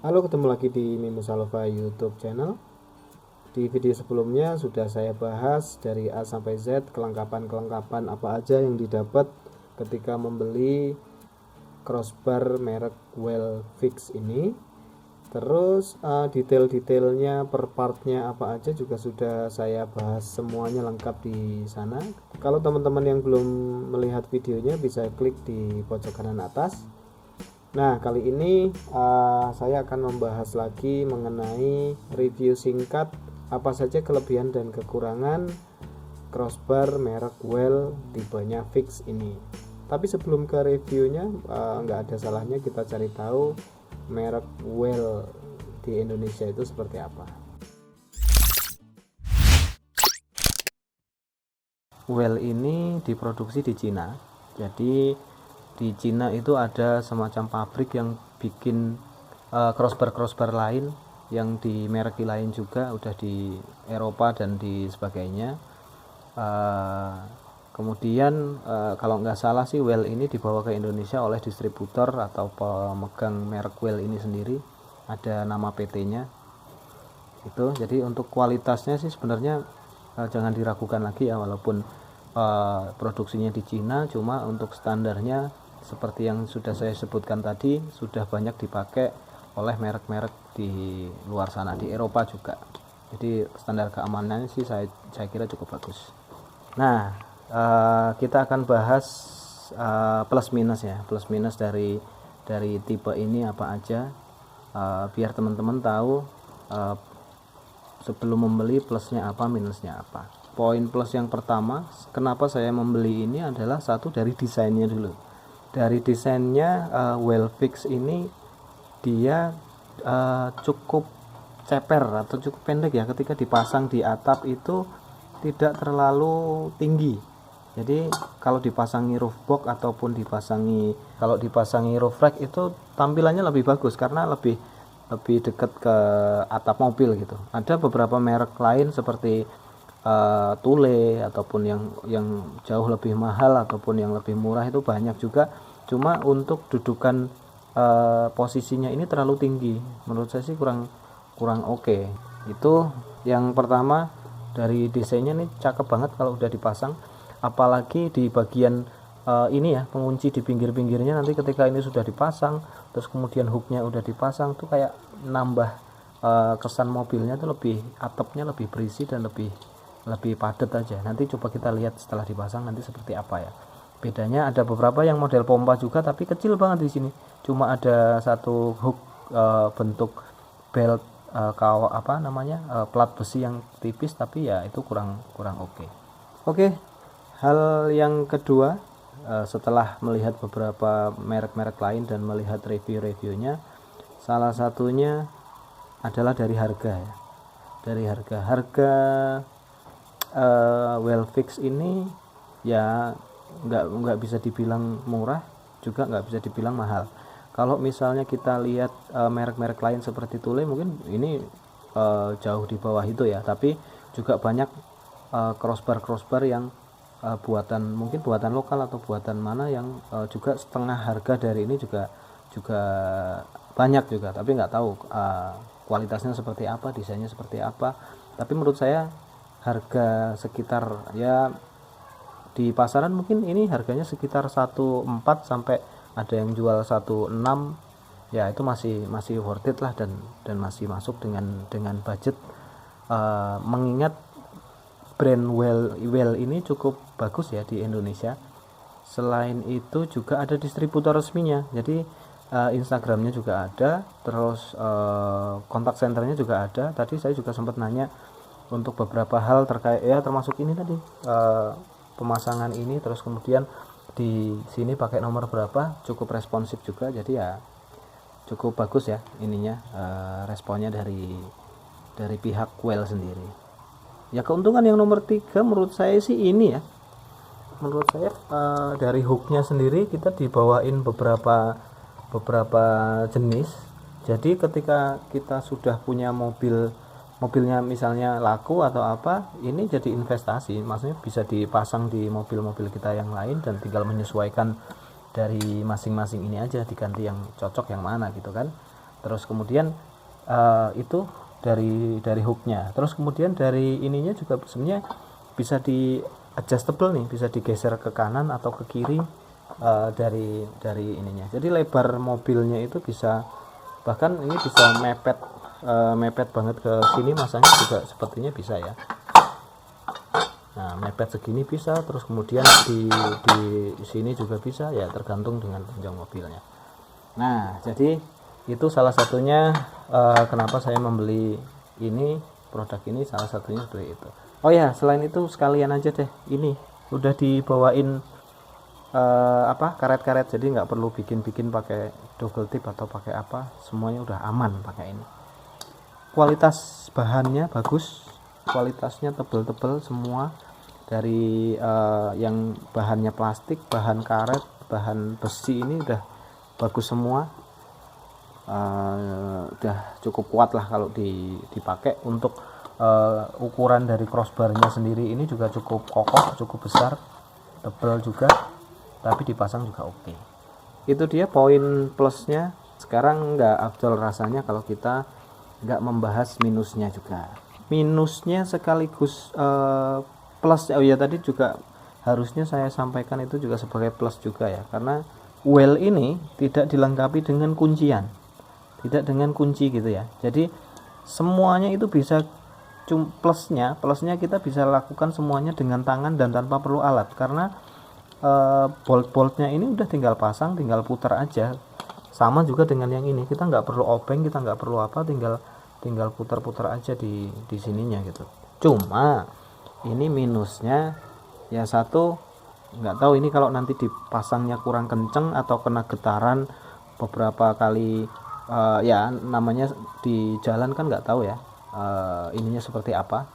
Halo, ketemu lagi di Mimu Salova YouTube channel. Di video sebelumnya sudah saya bahas dari A sampai Z kelengkapan-kelengkapan apa aja yang didapat ketika membeli crossbar merek Wellfix ini. Terus detail-detailnya per partnya apa aja juga sudah saya bahas semuanya lengkap di sana. Kalau teman-teman yang belum melihat videonya bisa klik di pojok kanan atas. Nah, kali ini saya akan membahas lagi mengenai review singkat apa saja kelebihan dan kekurangan crossbar merek Well tipenya fix ini. Tapi sebelum ke reviewnya, nggak ada salahnya kita cari tahu merek Well di Indonesia itu seperti apa. Well ini diproduksi di Cina. Jadi di Cina itu ada semacam pabrik yang bikin crossbar lain yang di merek lain juga, udah di Eropa dan di sebagainya. Kemudian kalau nggak salah sih Well ini dibawa ke Indonesia oleh distributor atau pemegang merek Well ini sendiri, ada nama PT-nya itu. Jadi untuk kualitasnya sih sebenarnya jangan diragukan lagi ya, walaupun produksinya di Cina, cuma untuk standarnya seperti yang sudah saya sebutkan tadi sudah banyak dipakai oleh merek-merek di luar sana, di Eropa juga. Jadi standar keamanannya sih saya kira cukup bagus. Nah, kita akan bahas plus minus ya, plus minus dari tipe ini apa aja, biar teman-teman tahu sebelum membeli plusnya apa, minusnya apa. Poin plus yang pertama kenapa saya membeli ini adalah satu dari desainnya dulu. Dari desainnya Wellfix ini dia cukup ceper atau cukup pendek ya, ketika dipasang di atap itu tidak terlalu tinggi. Jadi kalau dipasangi roof box ataupun kalau dipasangi roof rack itu tampilannya lebih bagus karena lebih dekat ke atap mobil gitu. Ada beberapa merek lain seperti Thule ataupun yang jauh lebih mahal ataupun yang lebih murah itu banyak juga, cuma untuk dudukan posisinya ini terlalu tinggi, menurut saya sih kurang oke. Itu yang pertama. Dari desainnya nih cakep banget kalau udah dipasang, apalagi di bagian ini ya, pengunci di pinggir-pinggirnya. Nanti ketika ini sudah dipasang terus kemudian hooknya udah dipasang tuh kayak nambah kesan mobilnya tuh atapnya lebih berisi dan lebih padat aja. Nanti coba kita lihat setelah dipasang nanti seperti apa ya. Bedanya ada beberapa yang model pompa juga tapi kecil banget di sini. Cuma ada satu hook bentuk belt plat besi yang tipis, tapi ya itu kurang oke. Oke, hal yang kedua, setelah melihat beberapa merek-merek lain dan melihat review-reviewnya, salah satunya adalah dari harga ya. Dari harga Wellfix ini ya nggak bisa dibilang murah, juga nggak bisa dibilang mahal. Kalau misalnya kita lihat merek-merek lain seperti Thule, mungkin ini jauh di bawah itu ya, tapi juga banyak crossbar yang mungkin buatan lokal atau buatan mana yang juga setengah harga dari ini juga banyak juga, tapi nggak tahu kualitasnya seperti apa, desainnya seperti apa. Tapi menurut saya harga sekitar ya di pasaran mungkin ini harganya sekitar 1,4 sampai ada yang jual 1,6, ya itu masih worth it lah, dan masih masuk dengan budget, mengingat brand Well ini cukup bagus ya di Indonesia. Selain itu juga ada distributor resminya, jadi Instagramnya juga ada, terus kontak senternya juga ada. Tadi saya juga sempat nanya untuk beberapa hal terkait ya, termasuk ini tadi pemasangan ini, terus kemudian di sini pakai nomor berapa, cukup responsif juga. Jadi ya cukup bagus ya ininya, responnya dari pihak Well sendiri. Ya keuntungan yang nomor 3 menurut saya sih ini ya, menurut saya dari hooknya sendiri kita dibawain beberapa jenis. Jadi ketika kita sudah punya mobilnya misalnya laku atau apa, ini jadi investasi, maksudnya bisa dipasang di mobil-mobil kita yang lain dan tinggal menyesuaikan dari masing-masing ini aja, diganti yang cocok yang mana gitu kan. Terus kemudian itu dari hooknya. Terus kemudian dari ininya juga sebenarnya bisa di adjustable nih, bisa digeser ke kanan atau ke kiri dari ininya. Jadi lebar mobilnya itu bisa, bahkan ini bisa mepet banget ke sini, masanya juga sepertinya bisa ya. Nah, mepet segini bisa, terus kemudian di sini juga bisa ya, tergantung dengan panjang mobilnya. Nah, jadi itu salah satunya kenapa saya membeli ini, produk ini, salah satunya seperti itu. Oh ya, selain itu sekalian aja deh, ini udah dibawain karet-karet, jadi nggak perlu bikin pakai double tip atau pakai apa, semuanya udah aman pakai ini. Kualitas bahannya bagus, kualitasnya tebel-tebel semua, dari yang bahannya plastik, bahan karet, bahan besi, ini udah bagus semua. Udah cukup kuat lah kalau dipakai. Untuk ukuran dari crossbarnya sendiri ini juga cukup kokoh, cukup besar, tebal juga, tapi dipasang juga oke. Itu dia poin plusnya. Sekarang nggak afdol rasanya kalau kita nggak membahas minusnya juga. Minusnya sekaligus plus, oh ya tadi juga harusnya saya sampaikan itu juga sebagai plus juga ya, karena well ini tidak dilengkapi dengan kuncian, tidak dengan kunci gitu ya. Jadi semuanya itu bisa, plusnya kita bisa lakukan semuanya dengan tangan dan tanpa perlu alat, karena bolt-boltnya ini udah tinggal pasang, tinggal putar aja. Sama juga dengan yang ini, kita nggak perlu obeng, kita nggak perlu apa, tinggal putar-putar aja di sininya gitu. Cuma ini minusnya ya satu, nggak tahu ini kalau nanti dipasangnya kurang kenceng atau kena getaran beberapa kali, ya namanya di jalan kan nggak tahu ya ininya seperti apa,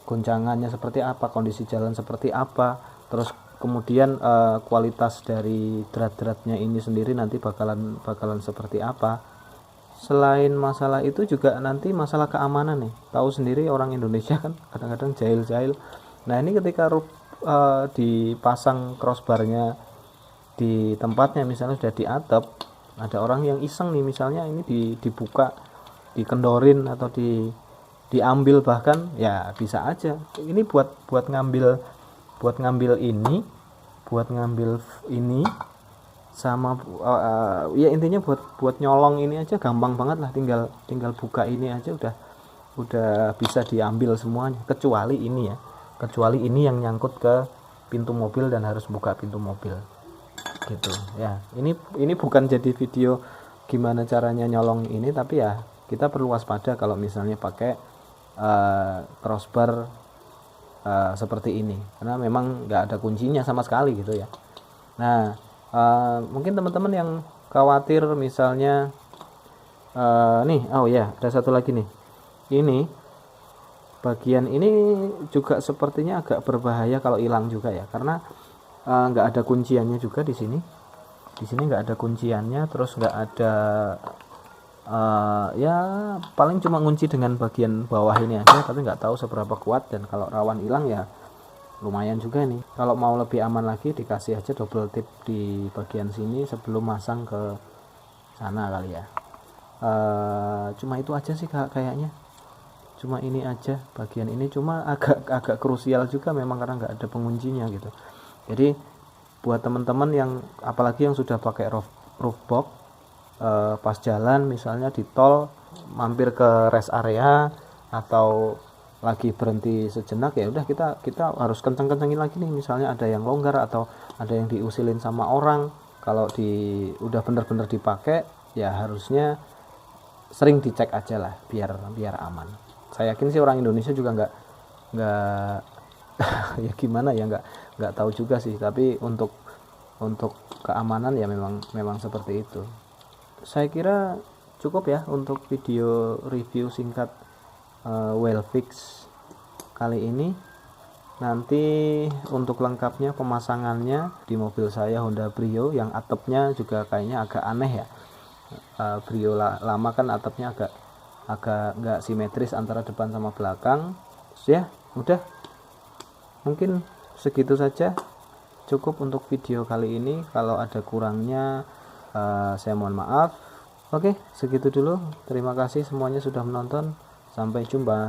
goncangannya seperti apa, kondisi jalan seperti apa, terus kemudian kualitas dari drat-dratnya ini sendiri nanti bakalan seperti apa. Selain masalah itu juga nanti masalah keamanan nih, tahu sendiri orang Indonesia kan kadang-kadang jahil-jahil. Nah ini ketika dipasang crossbarnya di tempatnya, misalnya sudah di atap, ada orang yang iseng nih, misalnya ini dibuka, dikendorin atau diambil bahkan, ya bisa aja ini buat ngambil ini sama ya intinya buat nyolong ini aja gampang banget lah, tinggal buka ini aja udah bisa diambil semuanya, kecuali ini yang nyangkut ke pintu mobil dan harus buka pintu mobil gitu ya. Ini bukan jadi video gimana caranya nyolong ini, tapi ya kita perlu waspada kalau misalnya pakai crossbar seperti ini, karena memang nggak ada kuncinya sama sekali gitu ya. Nah mungkin teman-teman yang khawatir misalnya nih, oh ya ada satu lagi nih, ini bagian ini juga sepertinya agak berbahaya kalau hilang juga ya, karena nggak ada kunciannya juga di sini nggak ada kunciannya, terus nggak ada ya paling cuma ngunci dengan bagian bawah ini aja, tapi nggak tahu seberapa kuat, dan kalau rawan hilang ya lumayan juga nih. Kalau mau lebih aman lagi dikasih aja double tip di bagian sini sebelum masang ke sana kali ya. Cuma itu aja sih kayaknya, cuma ini aja bagian ini, cuma agak krusial juga memang karena nggak ada penguncinya gitu. Jadi buat teman-teman yang apalagi yang sudah pakai roof box, pas jalan misalnya di tol, mampir ke rest area atau lagi berhenti sejenak, ya udah kita harus kenceng-kencengin lagi nih, misalnya ada yang longgar atau ada yang diusilin sama orang. Kalau udah bener-bener dipakai ya harusnya sering dicek aja lah biar aman. Saya yakin sih orang Indonesia juga nggak ya gimana ya, nggak tahu juga sih, tapi untuk keamanan ya memang seperti itu. Saya kira cukup ya untuk video review singkat Wellfix kali ini. Nanti untuk lengkapnya pemasangannya di mobil saya Honda Brio yang atapnya juga kayaknya agak aneh ya. Brio lama kan atapnya agak nggak simetris antara depan sama belakang. Ya udah, mungkin segitu saja, cukup untuk video kali ini. Kalau ada kurangnya saya mohon maaf. Oke, segitu dulu. Terima kasih semuanya sudah menonton. Sampai jumpa.